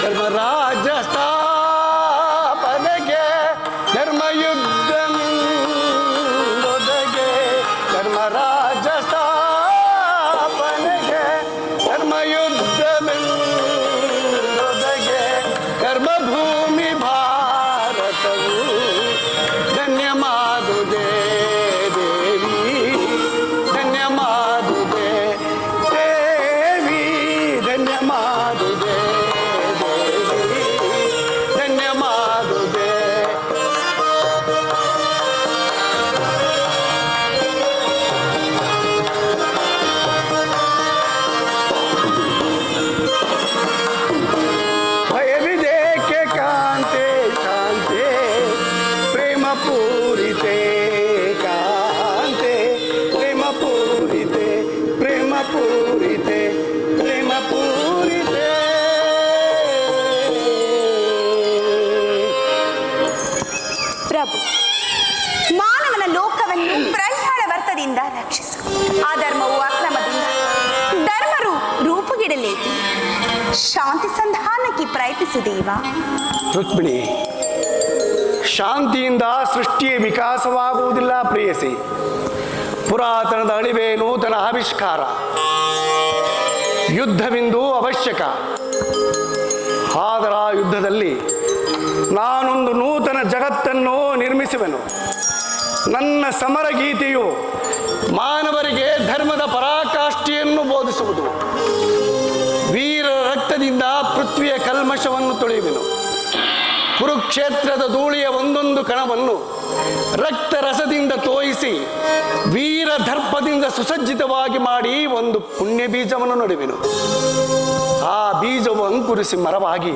[SPEAKER 2] ಧರ್ಮರಾಜ ಸ್ಥಾಪನೆಗೆ ಧರ್ಮಯುದ್ಧದೊದಗೆ, ಧರ್ಮರಾಜ ಸ್ಥಾಪನೆಗೆ ಧರ್ಮಯುದ್ಧದೊದಗೆ. ಧರ್ಮಭೂಮಿ ಭಾರತವು ಧನ್ಯ ಮಾಡುವುದೇ ದೇವಿ, ಧನ್ಯ ಮಾಡುವುದೇ ದೇವಿ, ಧನ್ಯ ಮಾಡುವುದೇ ದೇವಿ, ಧನ್ಯ ಮಾಡುವುದೇ. ಭಯವಿದೇಕೆ ಕಾಂತೆ ಕಾಂತೆ, ಪ್ರೇಮ ಪೂರಿತೆ ಕಾಂತೆ, ಪ್ರೇಮ ಪೂರಿತೆ, ಪ್ರೇಮ ಪೂರಿತೆ, ಪ್ರೇಮ ಪೂರಿತೆ.
[SPEAKER 3] ಪ್ರಭು, ಮಾನವನ ಲೋಕವನ್ನು ಪ್ರಹ್ಲಾದ ವರ್ತದಿಂದ ಅಧರ್ಮದಿಂದ ರಕ್ಷಿಸು. ಅಧರ್ಮವು ಅಕ್ರಮದಿಂದ, ಧರ್ಮರು ರೂಪುಗಿಡಲೇಕೆ? ಶಾಂತಿ ಸಂಧಾನಕ್ಕೆ ಪ್ರಯತ್ನಿಸು ದೇವ.
[SPEAKER 2] ರುಕ್ಮಿಣಿ, ಶಾಂತಿಯಿಂದ ಸೃಷ್ಟಿಯ ವಿಕಾಸವಾಗುವುದಿಲ್ಲ ಪ್ರೇಯಸಿ. ಪುರಾತನದ ಅಳಿವೆ ನೂತನ ಆವಿಷ್ಕಾರ. ಯುದ್ಧವೆಂದು ಅವಶ್ಯಕ. ಆದರ ಯುದ್ಧದಲ್ಲಿ ನಾನೊಂದು ನೂತನ ಜಗತ್ತನ್ನು ನಿರ್ಮಿಸುವೆನು. ನನ್ನ ಸಮರ ಗೀತೆಯು ಮಾನವರಿಗೆ ಧರ್ಮದ ಪರಾಕಾಷ್ಠೆಯನ್ನು ಬೋಧಿಸುವುದು. ವೀರರ ರಕ್ತದಿಂದ ಪೃಥ್ವಿಯ ಕಲ್ಮಶವನ್ನು ತೊಳೆಯುವೆನು. ಕುರುಕ್ಷೇತ್ರದ ಧೂಳಿಯ ಒಂದೊಂದು ಕಣವನ್ನು ರಕ್ತರಸದಿಂದ ತೋಯಿಸಿ ವೀರ ದರ್ಪದಿಂದ ಸುಸಜ್ಜಿತವಾಗಿ ಮಾಡಿ ಒಂದು ಪುಣ್ಯ ಬೀಜವನ್ನು ನಡುವೆನು. ಆ ಬೀಜವು ಅಂಕುರಿಸಿ ಮರವಾಗಿ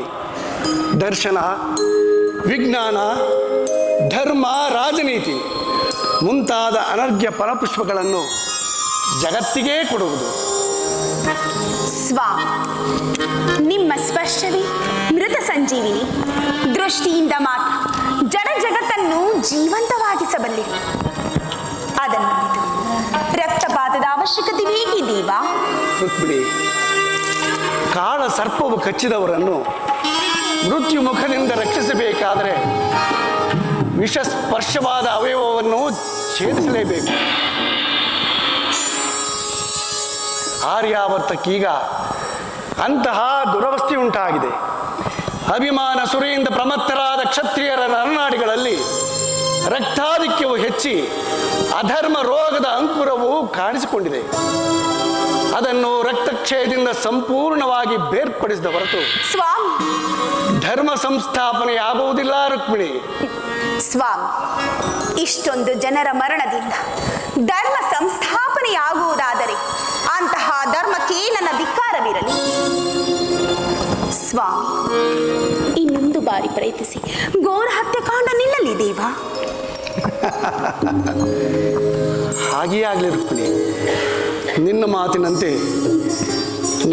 [SPEAKER 2] ದರ್ಶನ, ವಿಜ್ಞಾನ, ಧರ್ಮ, ರಾಜನೀತಿ ಮುಂತಾದ ಅನರ್ಘ್ಯ ಫಲಪುಷ್ಪಗಳನ್ನು ಜಗತ್ತಿಗೇ ಕೊಡುವುದು.
[SPEAKER 3] ಸ್ವಾಮಿ, ನಿಮ್ಮ ಸ್ಪರ್ಶವೇ ಮೃತ ಸಂಜೀವಿನಿ. ದೃಷ್ಟಿಯಿಂದ ಮಾತ್ರ ಜಡ ಜಗತ್ತನ್ನು ಜೀವಂತವಾಗಿಸಬಲ್ಲಿರಿ. ಅದನ್ನು ರಕ್ತಪಾತದ ಅವಶ್ಯಕತೆ ಬೇಕೇ ದೇವ.
[SPEAKER 2] ರುಕ್ಮಿಣಿ, ಕಾಳ ಸರ್ಪವು ಕಚ್ಚಿದವರನ್ನು ಮೃತ್ಯು ಮುಖದಿಂದ ರಕ್ಷಿಸಬೇಕಾದರೆ ವಿಷ ಸ್ಪರ್ಶವಾದ ಅವಯವವನ್ನು ಛೇದಿಸಲೇಬೇಕು. ಆರ್ಯಾವರ್ತಕ್ಕೀಗ ಅಂತಹ ದುರವಸ್ಥೆ ಉಂಟಾಗಿದೆ. ಅಭಿಮಾನ ಸುರಿಯಿಂದ ಪ್ರಮತ್ತರಾದ ಕ್ಷತ್ರಿಯರ ನರನಾಡಿಗಳಲ್ಲಿ ರಕ್ತಾಧಿಕ್ಯವು ಹೆಚ್ಚಿ ಅಧರ್ಮ ರೋಗದ ಅಂಕುರವು ಕಾಣಿಸಿಕೊಂಡಿದೆ. ಅದನ್ನು ರಕ್ತಕ್ಷಯದಿಂದ ಸಂಪೂರ್ಣವಾಗಿ ಬೇರ್ಪಡಿಸಿದ ಹೊರತು
[SPEAKER 3] ಸ್ವಾಮಿ,
[SPEAKER 2] ಧರ್ಮ ಸಂಸ್ಥಾಪನೆಯಾಗುವುದಿಲ್ಲ. ರುಕ್ಮಿಣಿ,
[SPEAKER 3] ಸ್ವಾಮಿ, ಇಷ್ಟೊಂದು ಜನರ ಮರಣದಿಂದ ಧರ್ಮ ಸಂಸ್ಥಾಪನೆಯಾಗುವುದಾದರೆ ಅಂತಹ ಧರ್ಮಕ್ಕೆ ನನ್ನ ಧಿಕ್ಕಾರವಿರಲಿ. ಸ್ವಾಮಿ, ಇನ್ನೊಂದು ಬಾರಿ ಪ್ರಯತ್ನಿಸಿ ಘೋರ ಹತ್ಯಾಕಾಂಡ ನಿಲ್ಲಲಿ ದೇವ.
[SPEAKER 2] ಹಾಗೆಯೇ ಆಗಲಿ ರುಕ್ಮಿಣಿ. ನಿನ್ನ ಮಾತಿನಂತೆ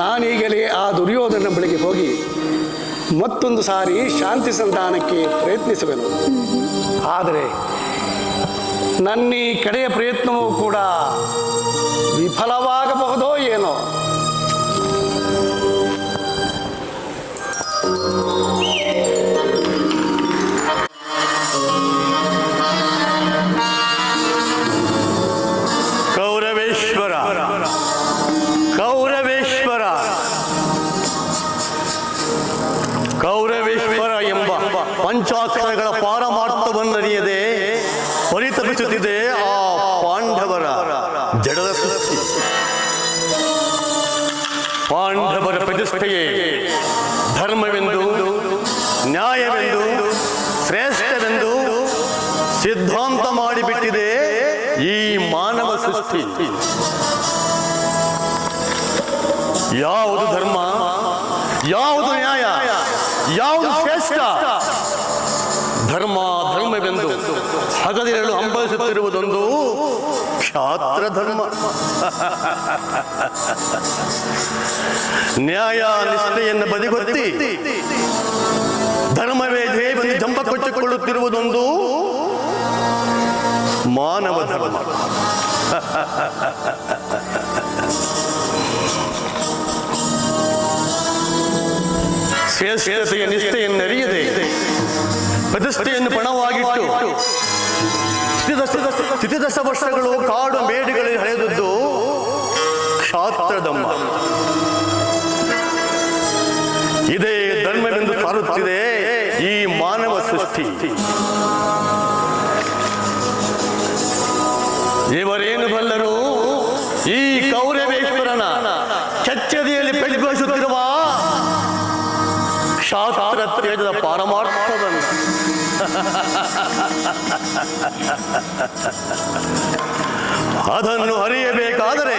[SPEAKER 2] ನಾನೀಗಲೇ ಆ ದುರ್ಯೋಧನ ಬಳಿಗೆ ಹೋಗಿ ಮತ್ತೊಂದು ಸಾರಿ ಶಾಂತಿ ಸಂಧಾನಕ್ಕೆ ಪ್ರಯತ್ನಿಸುವೆನು. ಆದರೆ ನನ್ನ ಈ ಕಡೆಯ ಪ್ರಯತ್ನವೂ ಕೂಡ ವಿಫಲವಾಗಬಹುದೋ ಏನೋ.
[SPEAKER 4] ಕೌರವೇಶ್ವರ ಕೌರವೇಶ್ವರ ಕೌರವೇಶ್ವರ ಎಂಬ ಪಂಚಾಕ್ಷರಗಳ ಪಾರಮಾರ್ಥವನ್ನರಿಯದೆ ಪರಿತಪಿಸುತ್ತಿದೆ ಆ ಪಾಂಡವರ ಜಡದ ಸೃಷ್ಟಿ. ಪಾಂಡವರ ಪ್ರತಿಷ್ಠೆಯೇ ಧರ್ಮವೆಂದು, ನ್ಯಾಯವೆಂದು, ಶ್ರೇಷ್ಠವೆಂದು ಸಿದ್ಧಾಂತ ಮಾಡಿಬಿಟ್ಟಿದೆ ಈ ಮಾನವ ಸೃಷ್ಟಿ. ಯಾವುದು ಧರ್ಮ, ಯಾವುದು ನ್ಯಾಯ, ಯಾವುದು ಶ್ರೇಷ್ಠ? ಧರ್ಮವೆಂದು ಹಗಲಿರಲು ಹಂಬಲಿಸುತ್ತಿರುವುದೊಂದು ಕ್ಷಾತ್ರ ಧರ್ಮ. ನ್ಯಾಯ ನಿಷ್ಠೆಯನ್ನು ಬದಿಗೊತ್ತಿ ಧರ್ಮವೇ ದೇವೆಂದು ಜಂಬ ಕೊಚ್ಚಿಕೊಳ್ಳುತ್ತಿರುವುದೊಂದು ಮಾನವ ಧರ್ಮ. ಶ್ರೇಷ್ಠತೆಯ ನಿಷ್ಠೆಯನ್ನರಿಯದೆ ಪ್ರತಿಷ್ಠೆಯನ್ನು ಪಣವಾಗಿಟ್ಟು ಸ್ಥಿತಿದಶ ವರ್ಷಗಳು ಕಾಡು ಮೇಡುಗಳಲ್ಲಿ ಹಳೆದದ್ದು ಕ್ಷಾತ್ರಧರ್ಮ. ಇದೇ ಧರ್ಮವೆಂದು ಸಾರುತ್ತಿದೆ ಈ ಮಾನವ ಸೃಷ್ಟಿ. ಇವರೇನು ಬಲ್ಲರು ಈ ಕೌರವೇಶ್ವರನ ಚಚ್ಚದಿಯಲ್ಲಿ ಪ್ರಜ್ವಲಿಸುತ್ತಿರುವ ಶಾಸ್ತ್ರ ತೇಜದ ಪಾರಮಾರ್ಥವನ್ನು. ಅದನ್ನು ಅರಿಯಬೇಕಾದರೆ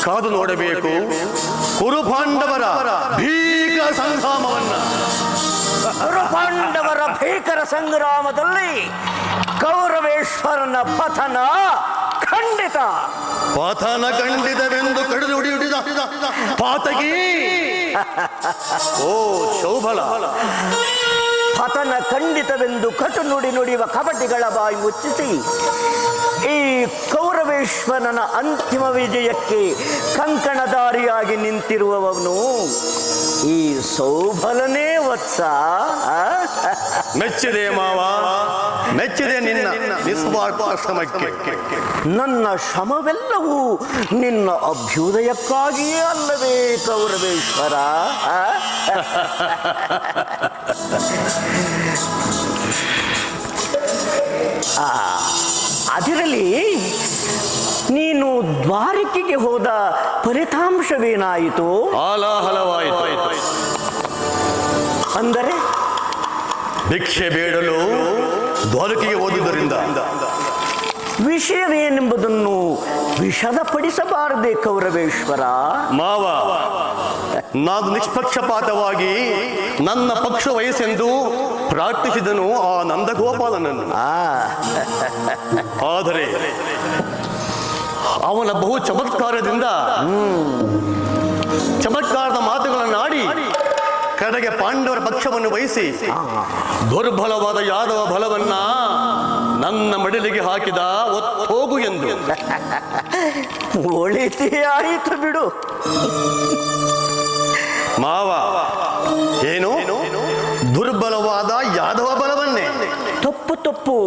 [SPEAKER 4] ಕಾದು ನೋಡಬೇಕು ಕುರುಪಾಂಡವರ ಭೀಕರ ಸಂಗ್ರಾಮವನ್ನ.
[SPEAKER 6] ಕುರುಪಾಂಡವರ ಭೀಕರ ಸಂಗ್ರಾಮದಲ್ಲಿ ಕೌರವೇಶ್ವರನ ಪತನ
[SPEAKER 4] ಖಂಡಿತವೆಂದು ಕಡಿದು ಹಿಡಿದ ಪಾತಕಿ. ಓ ಶೌಬಲ,
[SPEAKER 6] ಪತನ ಕದನ ಖಂಡಿತವೆಂದು ಕಟು ನುಡಿ ನುಡಿಯುವ ಕಪಟಿಗಳ ಬಾಯಿ ಮುಚ್ಚಿಸಿ ಈ ಕೌರವೇಶ್ವರನ ಅಂತಿಮ ವಿಜಯಕ್ಕೆ ಕಂಕಣದಾರಿಯಾಗಿ ನಿಂತಿರುವವನು ಈ ಸೌಬಲನೇ ವತ್ಸ.
[SPEAKER 4] ಮೆಚ್ಚಿದೆ ಮಾವ, ಮೆಚ್ಚಿದೆ ನಿನ್ನ ನಿಸ್ವಾರ್ಥ ಶ್ರಮಕ್ಕೆ.
[SPEAKER 6] ನನ್ನ ಶ್ರಮವೆಲ್ಲವೂ ನಿನ್ನ ಅಭ್ಯುದಯಕ್ಕಾಗಿಯೇ ಅಲ್ಲವೇ ಕೌರವೇಶ್ವರ? ಅದರಲ್ಲಿ ನೀನು ದ್ವಾರಕೆಗೆ ಹೋದ ಫಲಿತಾಂಶವೇನಾಯಿತು?
[SPEAKER 4] ಹಾಲಾಹಲವಾಯಿತು.
[SPEAKER 6] ಅಂದರೆ
[SPEAKER 4] ಭಿಕ್ಷೆ ಬೇಡಲು ದ್ವಾರಕೆಗೆ ಹೋದುದರಿಂದ
[SPEAKER 6] ವಿಷಯವೇನೆಂಬುದನ್ನು ವಿಷದಪಡಿಸಬಾರದೆ ಕೌರವೇಶ್ವರ?
[SPEAKER 4] ಮಾವ, ನಾನು ನಿಷ್ಪಕ್ಷಪಾತವಾಗಿ ನನ್ನ ಪಕ್ಷ ವಯಸ್ಸೆಂದು ಪ್ರಾರ್ಥಿಸಿದನು ಆ ನಂದಗೋಪಾಲನನ್ನು. ಆದರೆ ಅವನ ಬಹು ಚಮತ್ಕಾರದಿಂದ ಚಮತ್ಕಾರದ ಮಾತುಗಳನ್ನಾಡಿ ಕಡೆಗೆ ಪಾಂಡವರ ಪಕ್ಷವನ್ನು ವಹಿಸಿ ದುರ್ಬಲವಾದ ಯಾದವ ಬಲವನ್ನ ನನ್ನ ಮಡಿಲಿಗೆ ಹಾಕಿದ, ಹೋಗು ಎಂದು.
[SPEAKER 6] ಒಳಿತೇ ಆಯಿತು ಬಿಡು
[SPEAKER 4] ಮಾವ. ಏನು ದುರ್ಬಲವಾದ ಯಾದವ ಬಲವನ್ನೇ?
[SPEAKER 6] ತಪ್ಪು.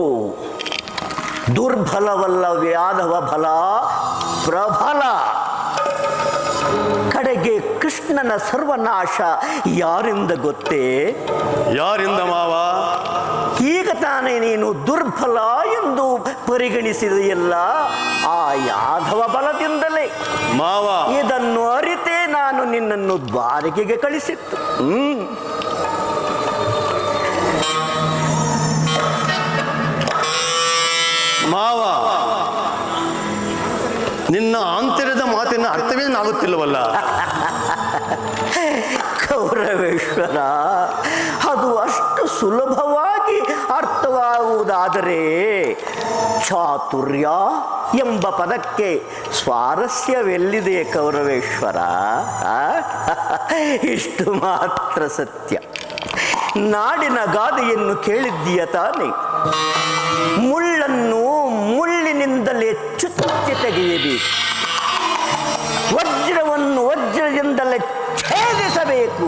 [SPEAKER 6] ದುರ್ಬಲವಲ್ಲ ಯಾದವ ಬಲ, ಪ್ರಬಲ. ಕಡೆಗೆ ಕೃಷ್ಣನ ಸರ್ವನಾಶ ಯಾರಿಂದ ಗೊತ್ತೇ?
[SPEAKER 4] ಯಾರಿಂದ ಮಾವ?
[SPEAKER 6] ಈಗ ತಾನೇ ನೀನು ದುರ್ಬಲ ಎಂದು ಪರಿಗಣಿಸಿದೆಯಲ್ಲ, ಆ ಯಾದವ ಬಲದಿಂದಲೇ.
[SPEAKER 4] ಮಾವ,
[SPEAKER 6] ಇದನ್ನು ಅರಿತೇ ನಾನು ನಿನ್ನನ್ನು ದ್ವಾರಕೆಗೆ ಕಳಿಸಿತ್ತು.
[SPEAKER 4] ಮಾವ, ನಿನ್ನ ಆಂತರ್ಯದ ಮಾತಿನ ಅರ್ಥವೇನಾಗುತ್ತಿಲ್ಲವಲ್ಲ?
[SPEAKER 6] ಕೌರವೇಶ್ವರ, ಅದು ಅಷ್ಟು ಸುಲಭವಾಗಿ ಅರ್ಥವಾಗುವುದಾದರೆ ಚಾತುರ್ಯ ಎಂಬ ಪದಕ್ಕೆ ಸ್ವಾರಸ್ಯವೆಲ್ಲಿದೆ ಕೌರವೇಶ್ವರ? ಇಷ್ಟು ಮಾತ್ರ ಸತ್ಯ. ನಾಡಿನ ಗಾದೆಯನ್ನು ಕೇಳಿದ್ದೀಯ ತಾನೆ? ಮುಳ್ಳನ್ನು ಮುಳ್ಳಿನಿಂದಲೇ ಚುಚ್ಚಿ ತೆಗೆಯಬೇಕು, ವಜ್ರವನ್ನು ವಜ್ರದಿಂದಲೇ ಛೇದಿಸಬೇಕು,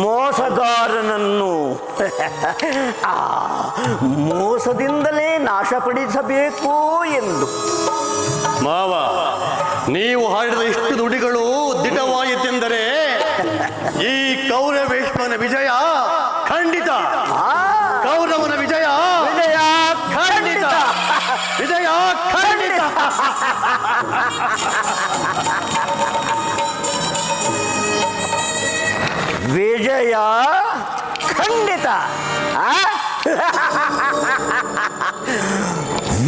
[SPEAKER 6] ಮೋಸಗಾರನನ್ನು ಆ ಮೋಸದಿಂದಲೇ ನಾಶಪಡಿಸಬೇಕು ಎಂದು.
[SPEAKER 4] ಮಾವ, ನೀವು ಹಾಡಿದ ಇಷ್ಟು ನುಡಿಗಳು ದಿಟವಾಯಿತೆಂದರೆ ಈ ಕೌರವೇಶ್ವರನ ವಿಜಯ ಖಂಡಿತ. ಕೌರವನ ವಿಜಯ ಖಂಡಿತ. ವಿಜಯ ಖಂಡಿತ.
[SPEAKER 6] ವಿಜಯ ಖಂಡಿತ.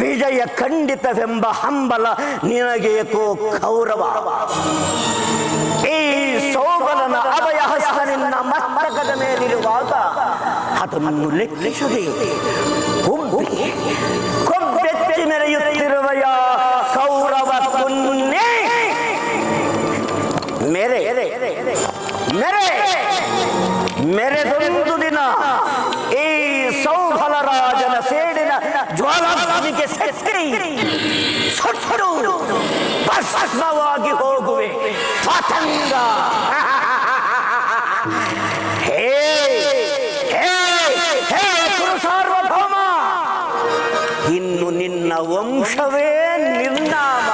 [SPEAKER 6] ವಿಜಯ ಖಂಡಿತವೆಂಬ ಹಂಬಲ ನಿನಗೇಕೋ ಕೌರವ? ಈ ಸೌಬಲನ ಅಭಯ ಹಸ್ತ ನಿನ್ನ ಮಸ್ತಕದ ಮೇಲಿರುವಾಗ ಅದನ್ನು ಲೆಕ್ಕಿಸದೆ ಕೊಬ್ಬೆತ್ತಿ ಮೆರೆಯುತ್ತಿರುವ ಕೌರವ ಕುನ್ನೆ ಮೆರೆದೊಂದು ದಿನ ಈ ಸೌಬಲ ರಾಜನ ಸೇಡಿನ ಜ್ವಾಲಾಗ್ನಿಗೆ ಸುಟ್ಟು ಭಸ್ಮವಾಗಿ ಹೋಗುವೆ. ಪತಂಗ, ಸಾರ್ವಭೌಮ, ಇನ್ನು ನಿನ್ನ ವಂಶವೇ ನಿರ್ನಾಮ.